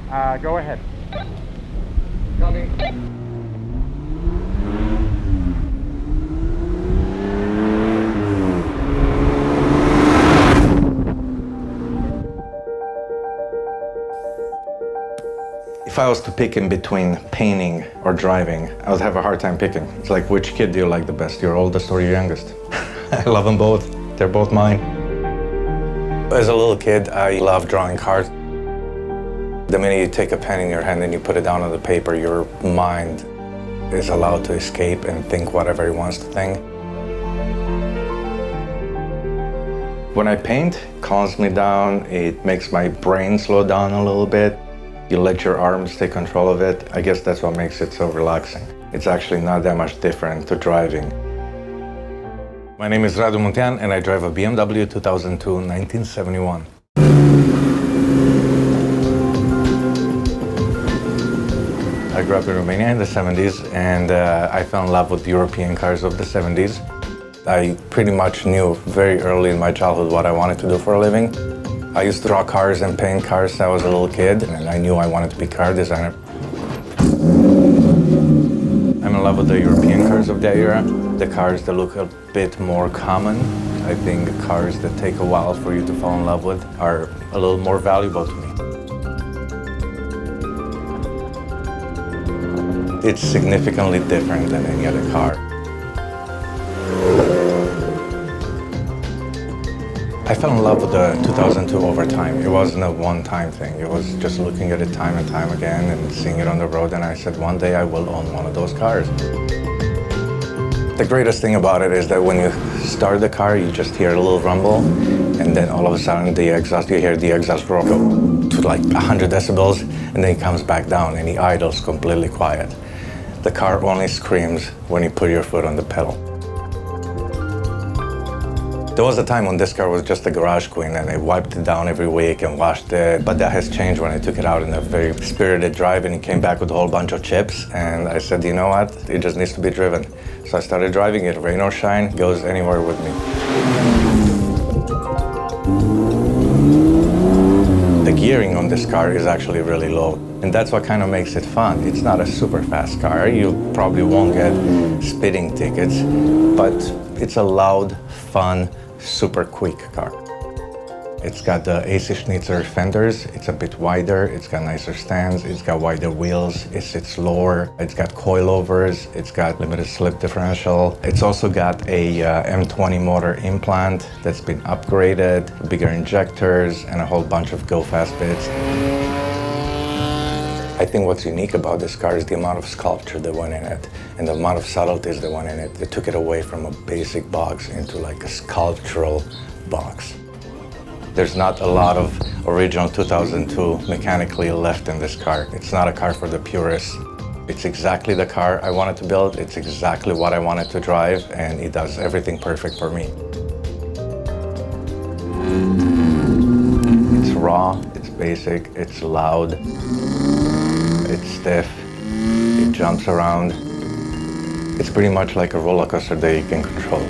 Go ahead. Coming. If I was to pick in between painting or driving, I would have a hard time picking. It's like, which kid do you like the best, your oldest or your youngest? I love them both. They're both mine. As a little kid, I loved drawing cars. The minute you take a pen in your hand and you put it down on the paper, your mind is allowed to escape and think whatever it wants to think. When I paint, it calms me down. It makes my brain slow down a little bit. You let your arms take control of it. I guess that's what makes it so relaxing. It's actually not that much different to driving. My name is Radu Muntean and I drive a BMW 2002 1971. I grew up in Romania in the 70s and I fell in love with European cars of the 70s. I pretty much knew very early in my childhood what I wanted to do for a living. I used to draw cars and paint cars since I was a little kid, and I knew I wanted to be a car designer. I'm in love with the European cars of that era. The cars that look a bit more common. I think the cars that take a while for you to fall in love with are a little more valuable to me. It's significantly different than any other car. I fell in love with the 2002 over time. It wasn't a one-time thing. It was just looking at it time and time again and seeing it on the road, and I said, one day I will own one of those cars. The greatest thing about it is that when you start the car, you just hear a little rumble, and then all of a sudden you hear the exhaust roll go to like 100 decibels, and then it comes back down and it idles completely quiet. The car only screams when you put your foot on the pedal. There was a time when this car was just a garage queen and I wiped it down every week and washed it, but that has changed when I took it out in a very spirited drive and it came back with a whole bunch of chips, and I said, you know what, it just needs to be driven. So I started driving it, rain or shine, it goes anywhere with me. The gearing on this car is actually really low, and that's what kind of makes it fun. It's not a super fast car, you probably won't get speeding tickets, but it's a loud, fun, super quick car. It's got the AC Schnitzer fenders, it's a bit wider, it's got nicer stands, it's got wider wheels, it sits lower, it's got coilovers, it's got limited slip differential. It's also got a M20 motor implant that's been upgraded, bigger injectors, and a whole bunch of go-fast bits. I think what's unique about this car is the amount of sculpture that went in it and the amount of subtleties that went in it. They took it away from a basic box into like a sculptural box. There's not a lot of original 2002 mechanically left in this car. It's not a car for the purists. It's exactly the car I wanted to build. It's exactly what I wanted to drive, and it does everything perfect for me. It's raw, it's basic, it's loud. It's stiff, it jumps around. It's pretty much like a roller coaster that you can control.